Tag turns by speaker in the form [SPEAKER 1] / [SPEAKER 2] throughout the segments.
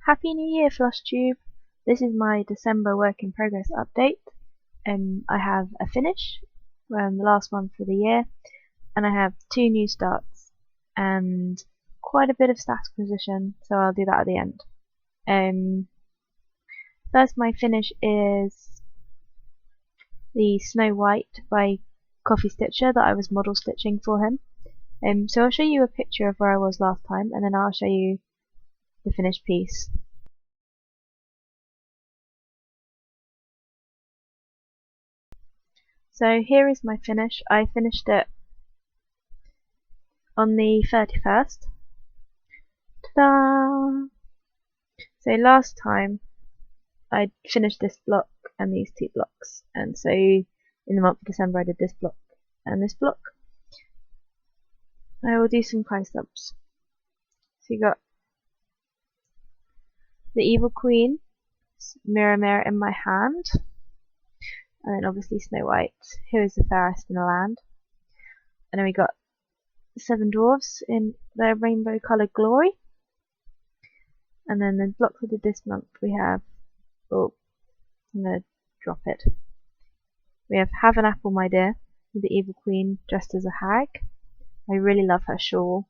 [SPEAKER 1] Happy New Year, FlushTube! This is my December work in progress update. I have a finish, the last one for the year, and I have 2 new starts and quite a bit of static position, so I'll do that at the end. First, my finish is the Snow White by Coffee Stitcher that I was model stitching for him. So I'll show you a picture of where I was last time, and then I'll show you the finished piece. So here is my finish. I finished it on the 31st. Ta-da! So last time I finished this block and these 2 blocks, and so in the month of December I did this block and this block. I will do some close-ups. So you got the Evil Queen, mirror mirror in my hand, and then obviously Snow White, who is the fairest in the land. And then we got the 7 dwarfs in their rainbow coloured glory. And then the blocks we did this month we have, I'm going to drop it. We have an apple, my dear, with the Evil Queen dressed as a hag. I really love her shawl.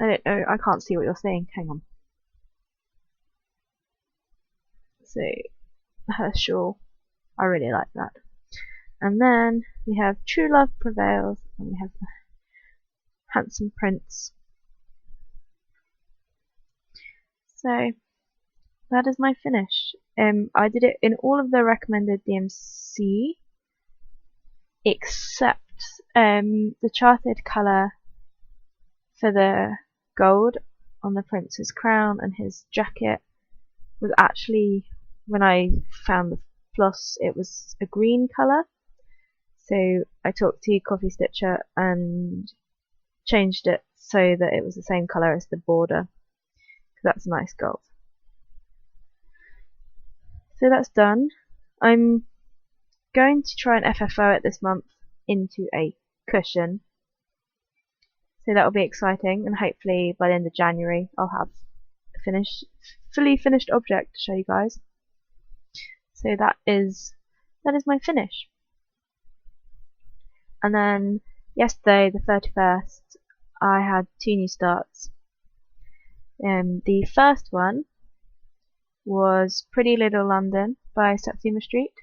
[SPEAKER 1] I don't know, I can't see what you're saying, hang on. So, her shawl, I really like that. And then we have True Love Prevails, and we have the Handsome Prince. So that is my finish. I did it in all of the recommended DMC except the charted colour for the gold on the prince's crown and his jacket was actually, when I found the floss, it was a green colour. So I talked to Coffee Stitcher and changed it so that it was the same colour as the border, because that's a nice gold. So that's done. I'm going to try and FFO it this month into a cushion. So that will be exciting, and hopefully by the end of January I'll have a fully finished object to show you guys. So that is my finish. And then yesterday, the 31st, I had 2 new starts. The first one was Pretty Little London by Satsuma Street,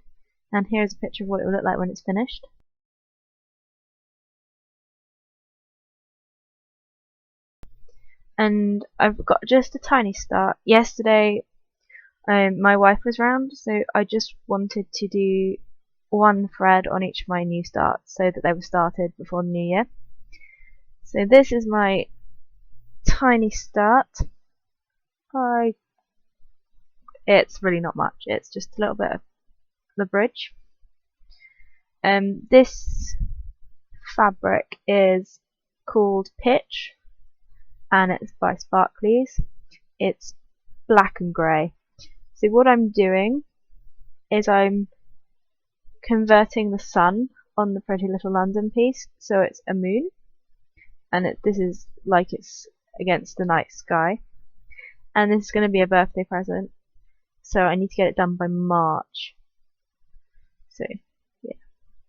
[SPEAKER 1] and here's a picture of what it will look like when it's finished. And I've got just a tiny start. Yesterday my wife was round, so I just wanted to do 1 thread on each of my new starts so that they were started before the new year. So this is my tiny start. It's really not much, it's just a little bit of the bridge. This fabric is called Pitch, and it's by Sparkleys. It's black and grey. So what I'm doing is I'm converting the sun on the Pretty Little London piece so it's a moon, and this is like it's against the night sky, and this is going to be a birthday present, so I need to get it done by March. So yeah,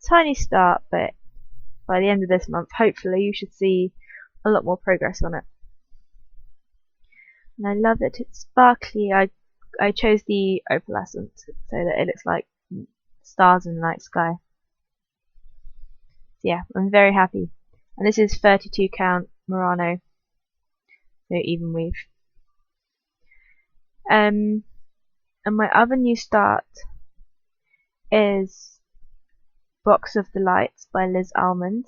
[SPEAKER 1] tiny start, but by the end of this month hopefully you should see a lot more progress on it. And I love it, it's sparkly. I chose the opalescent so that it looks like stars in the night sky. So yeah, I'm very happy. And this is 32 count Murano, so even weave. And my other new start is Box of the Lights by Liz Almond,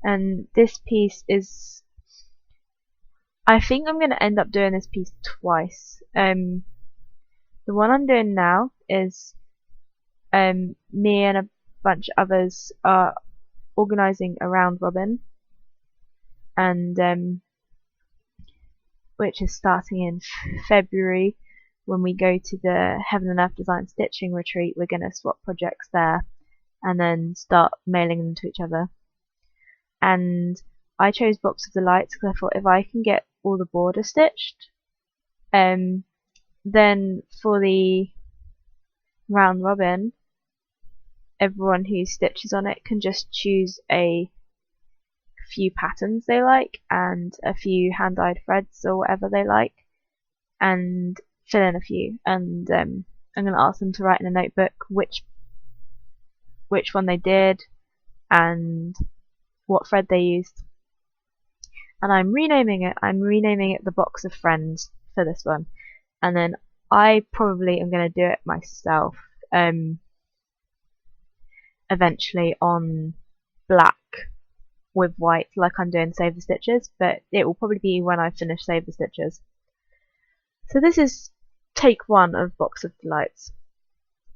[SPEAKER 1] and this piece is, I think I'm going to end up doing this piece twice. The one I'm doing now is me and a bunch of others are organising a round robin, and which is starting in February when we go to the Heaven and Earth Design Stitching Retreat. We're going to swap projects there and then start mailing them to each other. And I chose Box of the Lights because I thought if I can get all the border stitched, Then for the round robin, everyone who stitches on it can just choose a few patterns they like and a few hand-dyed threads or whatever they like, and fill in a few. And I'm going to ask them to write in a notebook which one they did and what thread they used. And I'm renaming it the Box of Friends for this one. And then I probably am going to do it myself eventually on black with white, like I'm doing Save the Stitches, but it will probably be when I finish Save the Stitches. So this is take 1 of Box of Delights,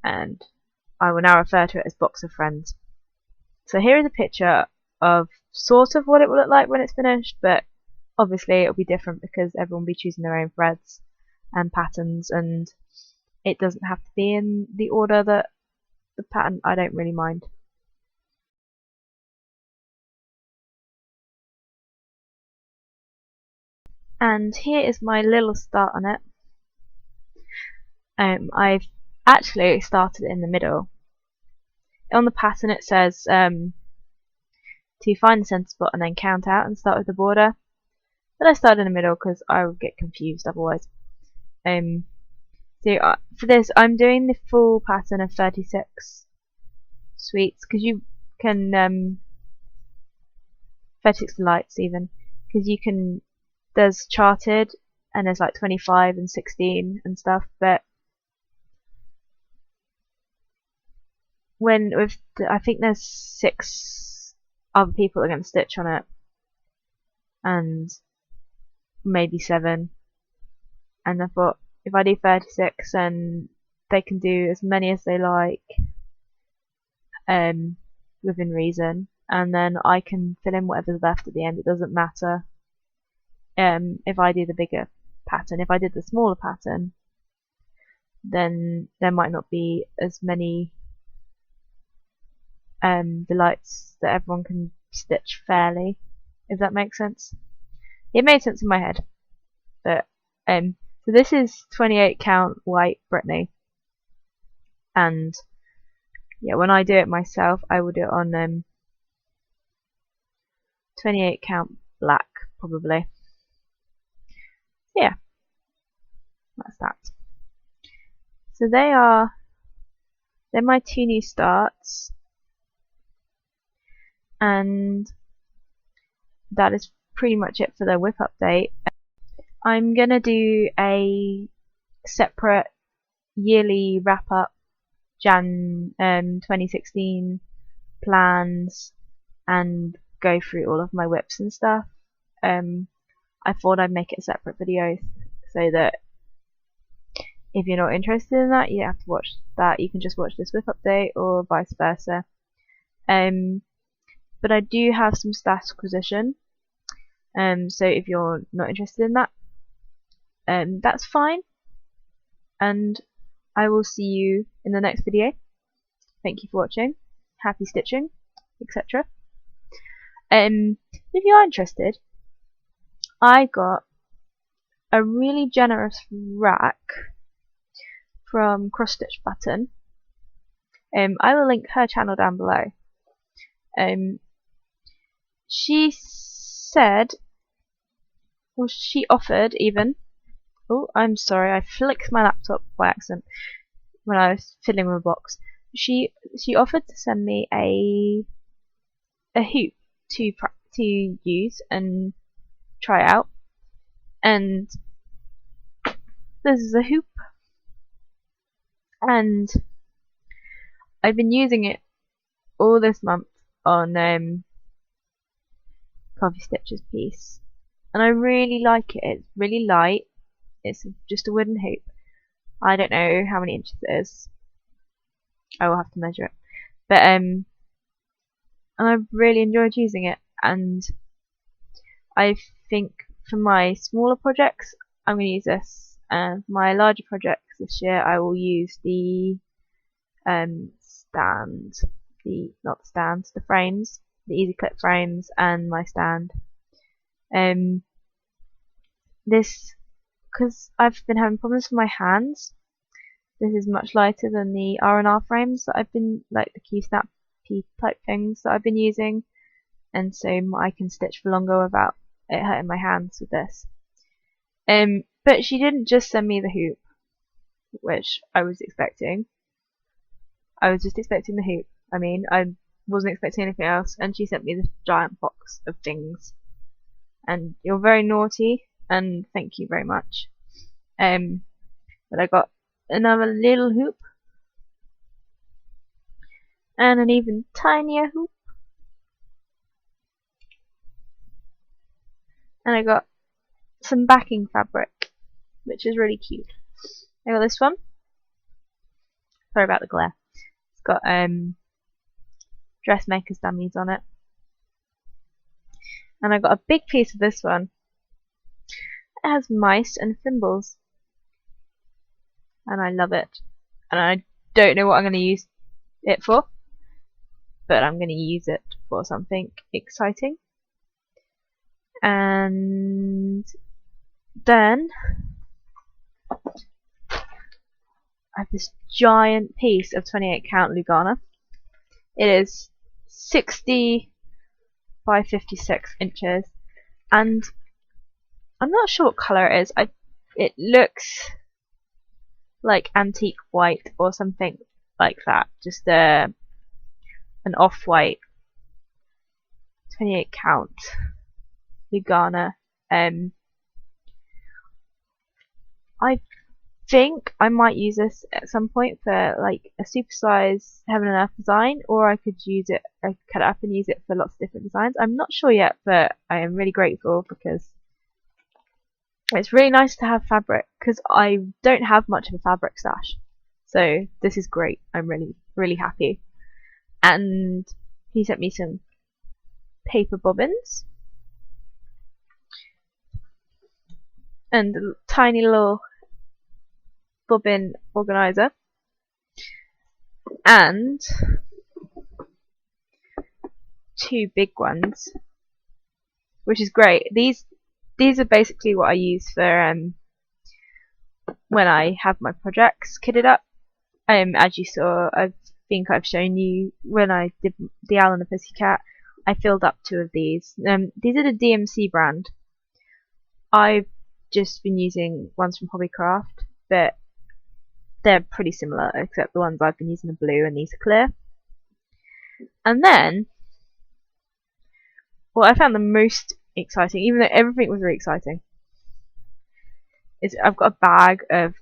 [SPEAKER 1] and I will now refer to it as Box of Friends. So here is a picture of sort of what it will look like when it's finished, but obviously it'll be different because everyone will be choosing their own threads and patterns, and it doesn't have to be in the order that the pattern. I don't really mind. And here is my little start on it. I've actually started in the middle. On the pattern it says to find the centre spot and then count out and start with the border, but I started in the middle because I would get confused otherwise. So for this I'm doing the full pattern of 36 sweets, because you can 36 lights even, because you can, there's charted and there's like 25 and 16 and stuff, but when with I think there's 6 other people that are going to stitch on it, and maybe 7, and I thought if I do 36 then they can do as many as they like within reason, and then I can fill in whatever's left at the end. It doesn't matter if I do the bigger pattern. If I did the smaller pattern, then there might not be as many delights that everyone can stitch fairly, if that makes sense. It made sense in my head. But so this is 28 count white Brittany, and yeah, when I do it myself I will do it on 28 count black probably. Yeah, that's that. So they're my 2 new starts, and that is pretty much it for the WIP update. I'm gonna do a separate yearly wrap up Jan 2016 plans and go through all of my WIPs and stuff. I thought I'd make it a separate video so that if you're not interested in that, you don't have to watch that. You can just watch this WIP update or vice versa. But I do have some stash acquisition. So if you're not interested in that, that's fine. And I will see you in the next video. Thank you for watching. Happy stitching, etc. If you are interested, I got a really generous rack from Cross Stitch Button. I will link her channel down below. She said, well, she offered even. Oh, I'm sorry, I flicked my laptop by accident when I was fiddling with a box. She offered to send me a hoop to use and try out, and this is a hoop, and I've been using it all this month on Coffee Stitch's piece, and I really like it. It's really light. It's just a wooden hoop. I don't know how many inches it is. I will have to measure it. But and I've really enjoyed using it, and I think for my smaller projects I'm going to use this, and for my larger projects this year I will use the the frames, the easy clip frames, and my stand. This because I've been having problems with my hands, this is much lighter than the R&R frames that I've been, like the Q-snap P type things that I've been using, and so I can stitch for longer without it hurting my hands with this. But she didn't just send me the hoop, which I was expecting. I was just expecting the hoop. I wasn't expecting anything else, and she sent me this giant box of things. And you're very naughty, and thank you very much. But I got another little hoop, and an even tinier hoop, and I got some backing fabric, which is really cute. I got this one. Sorry about the glare. It's got dressmaker's dummies on it. And I got a big piece of this one. It has mice and thimbles. And I love it. And I don't know what I'm going to use it for, but I'm going to use it for something exciting. And then I have this giant piece of 28 count Lugana. It is 60 by 56 inches, and I'm not sure what colour it is. It looks like antique white or something like that. Just an off-white 28 count Lugana. I think I might use this at some point for like a supersize Heaven and Earth design, or I could use it, I could cut it up and use it for lots of different designs. I'm not sure yet, but I am really grateful because it's really nice to have fabric, because I don't have much of a fabric stash. So this is great. I'm really happy. And he sent me some paper bobbins and a tiny little bobbin organizer and 2 big ones, which is great. These are basically what I use for when I have my projects kitted up. As you saw, I think I've shown you when I did the Owl and the Pussycat, I filled up 2 of these. These are the DMC brand. I've just been using ones from Hobbycraft, but they're pretty similar, except the ones I've been using are blue and these are clear. And then, what I found the most exciting, even though everything was really exciting, is I've got a bag of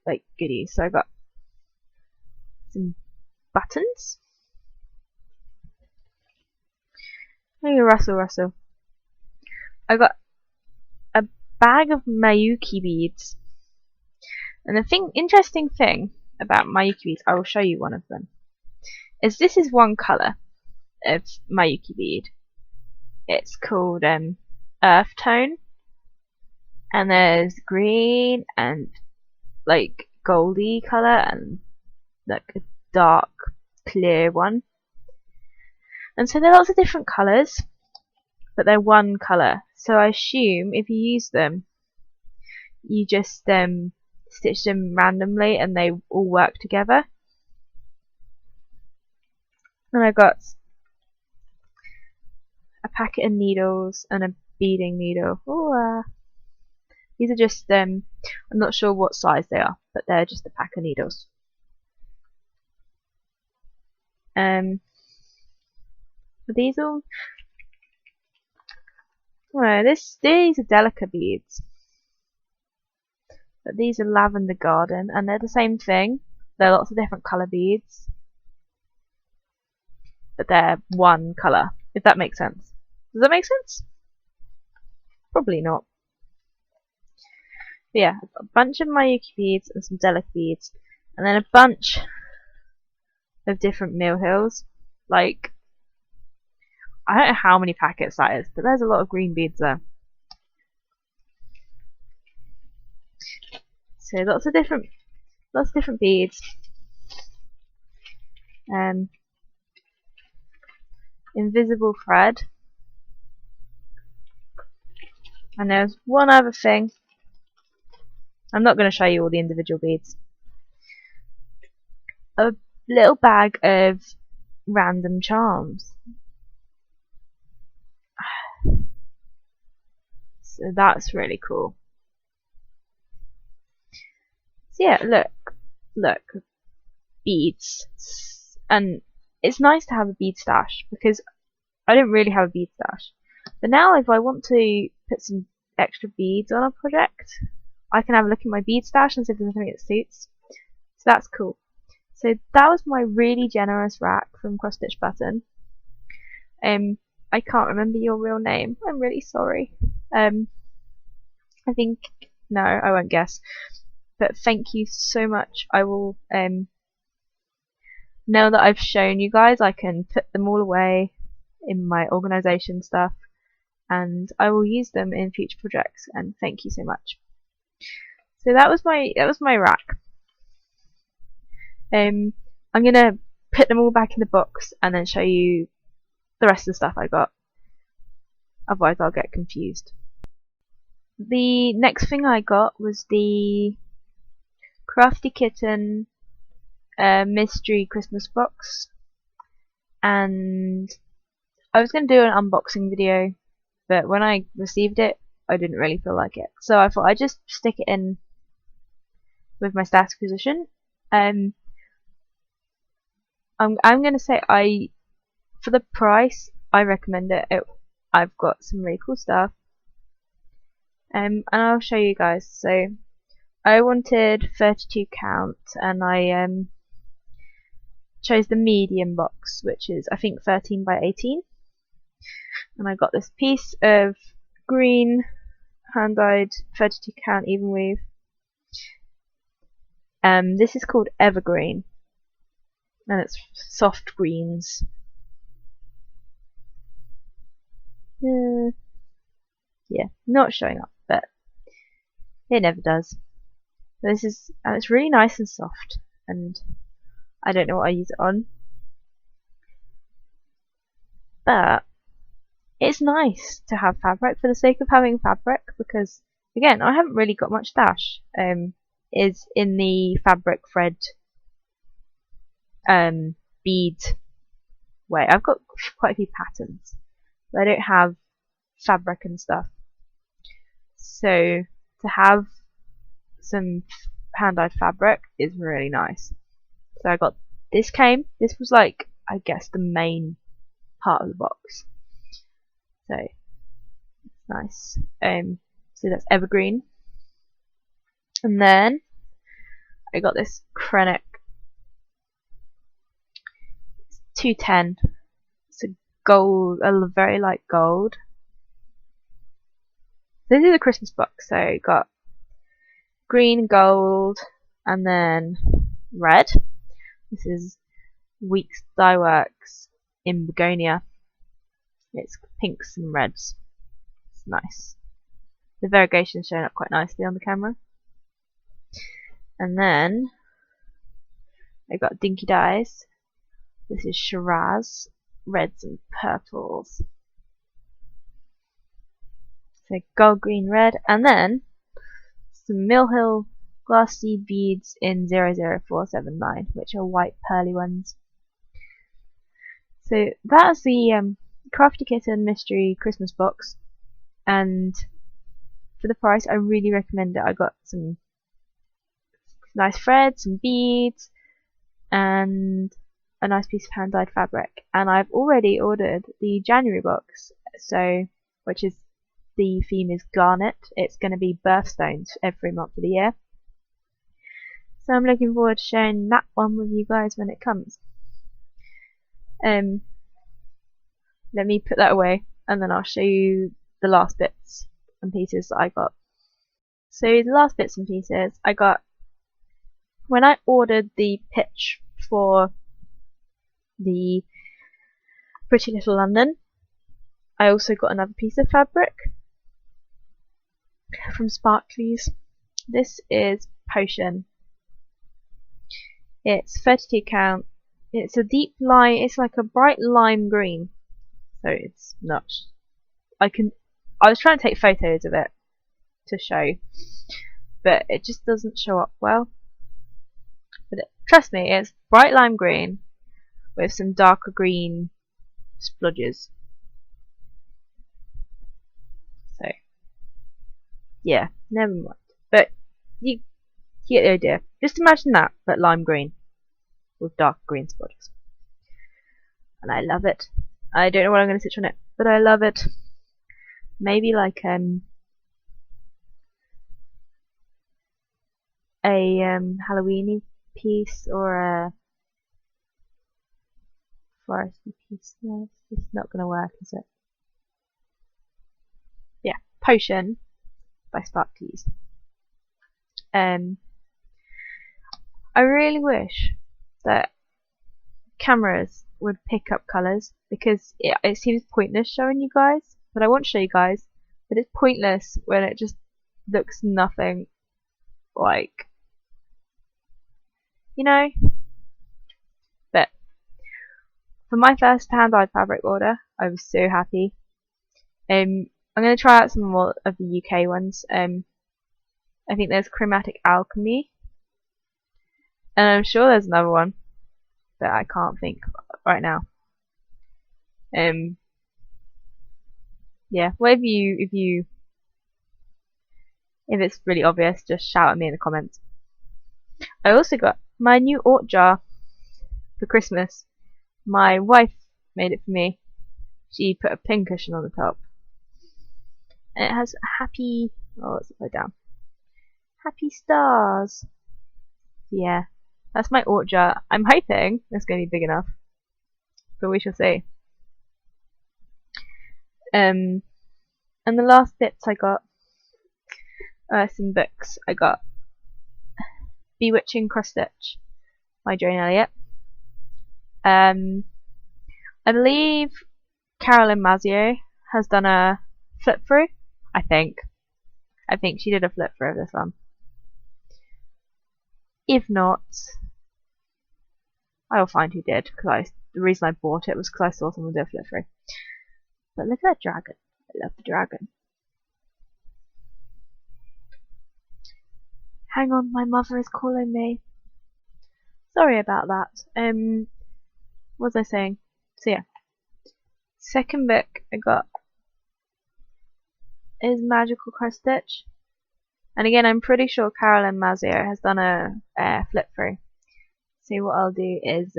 [SPEAKER 1] like goodies. So I got some buttons. Hey, Russell. I got a bag of Mayuki beads. And the interesting thing about Mayuki beads, I will show you one of them, is this is one colour of Mayuki bead. It's called Earth Tone. And there's green and like goldy colour and like a dark clear one. And so there are lots of different colours, but they're one colour. So I assume if you use them, you just stitch them randomly and they all work together. And I got a packet of needles and a beading needle. Ooh, these are just I'm not sure what size they are, but they're just a pack of needles. Are these all? No, these are Delica beads, but these are Lavender Garden, and they're the same thing. They're lots of different colour beads, but they're one colour. If that makes sense. Does that make sense? Probably not. But yeah, I've got a bunch of Mayuki beads and some Delica beads, and then a bunch of different Mill Hills. Like, I don't know how many packets that is, but there's a lot of green beads there. So lots of different beads. Invisible thread. And there's one other thing I'm not going to show you all the individual beads. A little bag of random charms. So that's really cool. So yeah, look, beads. And it's nice to have a bead stash because I don't really have a bead stash. But now if I want to put some extra beads on a project, I can have a look at my bead stash and see if there's anything that suits. So that's cool. So that was my really generous rack from Cross Stitch Button. I can't remember your real name. I'm really sorry. I think no, I won't guess. But thank you so much. I will now that I've shown you guys, I can put them all away in my organisation stuff, and I will use them in future projects. And thank you so much. So that was my rack. I'm gonna put them all back in the box and then show you the rest of the stuff I got. Otherwise, I'll get confused. The next thing I got was the Crafty Kitten mystery Christmas box, and I was going to do an unboxing video, but when I received it I didn't really feel like it, so I thought I'd just stick it in with my stash acquisition. I'm going to say for the price I recommend it. I've got some really cool stuff, and I'll show you guys. So I wanted 32 count, and I chose the medium box, which is I think 13 by 18, and I got this piece of green hand-dyed 32 count even weave. This is called Evergreen, and it's soft greens. Yeah, not showing up, but it never does. This is, and it's really nice and soft, and I don't know what I use it on, but it's nice to have fabric for the sake of having fabric, because again I haven't really got much stash. Is in the fabric thread bead way. I've got quite a few patterns, but I don't have fabric and stuff. So to have some hand-dyed fabric is really nice. So I got this was like, I guess, the main part of the box. So it's nice. So that's Evergreen. And then I got this Krennic. It's 210. It's a gold, a very light gold. This is a Christmas box, so I got green, gold, and then red. This is Weeks Dye Works in Begonia. It's pinks and reds. It's nice. The variegation is showing up quite nicely on the camera. And then I got Dinky Dyes. This is Shiraz, reds and purples. So gold, green, red, and then some Mill Hill glass seed beads in 00479, which are white pearly ones. So that's the Crafty Kitten mystery Christmas box, and for the price I really recommend it. I got some nice threads, some beads, and a nice piece of hand-dyed fabric. And I've already ordered the January box, so which is, the theme is garnet. It's going to be birthstones every month of the year. So I'm looking forward to sharing that one with you guys when it comes. Let me put that away, and then I'll show you the last bits and pieces that I got. So the last bits and pieces I got when I ordered the pitch for the Pretty Little London. I also got another piece of fabric from Sparkleys. This is Potion. It's 32 count. It's a deep lime. It's like a bright lime green. So it's not. I was trying to take photos of it to show, but it just doesn't show up well. But trust me, it's bright lime green with some darker green splodges. So yeah, never mind. But you get the idea. Just imagine that, but lime green with dark green splodges. And I love it. I don't know what I'm going to stitch on it, but I love it. Maybe like a Halloweeny piece or a foresty piece. No, it's just not going to work, is it? Yeah, Potion by Sparkleys. I really wish that cameras would pick up colours, because it seems pointless showing you guys, but I want to show you guys, but it's pointless when it just looks nothing like, you know. But for my first hand-dyed fabric order, I was so happy. I'm going to try out some more of the UK ones. I think there's Chromatic Alchemy, and I'm sure there's another one that I can't think right now. Yeah, well, if it's really obvious, just shout at me in the comments. I also got my new Ort jar for Christmas. My wife made it for me. She put a pincushion on the top, and it has happy. Oh, let's put it down. Happy stars. Yeah, that's my Ort jar. I'm hoping it's going to be big enough, but we shall see. And the last bits I got some books. I got Bewitching Cross Stitch by Jane Elliott. I believe Carolyn Mazio has done a flip through. I think she did a flip through of this one. If not, I will find who did, because the reason I bought it was because I saw someone do a flip through. But look at that dragon. I love the dragon. Hang on, my mother is calling me. Sorry about that. What was I saying? So yeah, second book I got is Magical Cross Stitch, and again I'm pretty sure Carolyn Mazio has done a flip through. So what I'll do is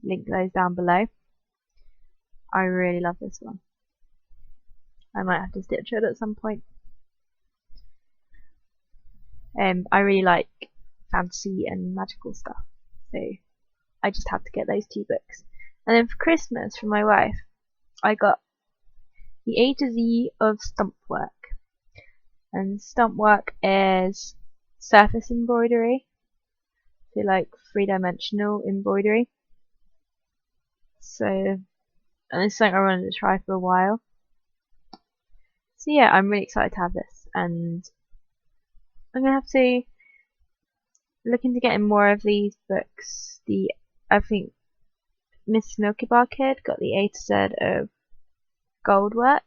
[SPEAKER 1] link those down below. I really love this one. I might have to stitch it at some point. I really like fantasy and magical stuff, so I just had to get those two books. And then for Christmas, from my wife, I got the A to Z of stump work. And stump work is surface embroidery, so like three-dimensional embroidery. So, and it's something I wanted to try for a while. So yeah, I'm really excited to have this, and I'm gonna have to look into getting more of these books. I think Miss Milky Bar Kid got the A to Z of gold work,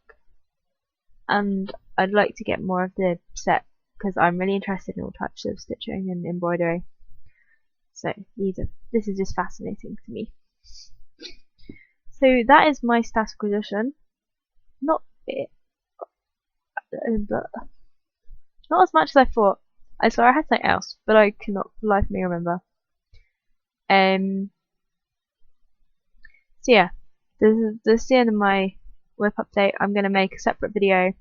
[SPEAKER 1] and I'd like to get more of the set because I'm really interested in all types of stitching and embroidery. So this is just fascinating to me. So that is my stash acquisition. Not as much as I thought. I swear I had something else, but I cannot for the life of me remember. So yeah, this is the end of my WIP update. I'm going to make a separate video,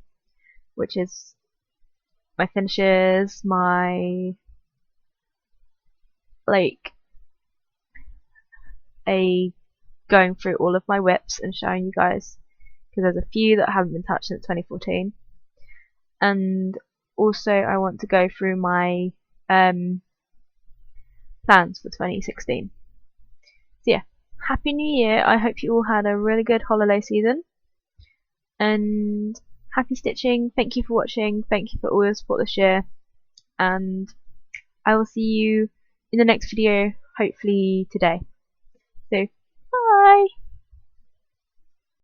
[SPEAKER 1] which is my finishes, my going through all of my WIPs and showing you guys, because there's a few that haven't been touched since 2014. And also I want to go through my plans for 2016. So yeah, Happy New Year. I hope you all had a really good holiday season, and happy stitching. Thank you for watching, thank you for all your support this year, and I will see you in the next video, hopefully today. So bye.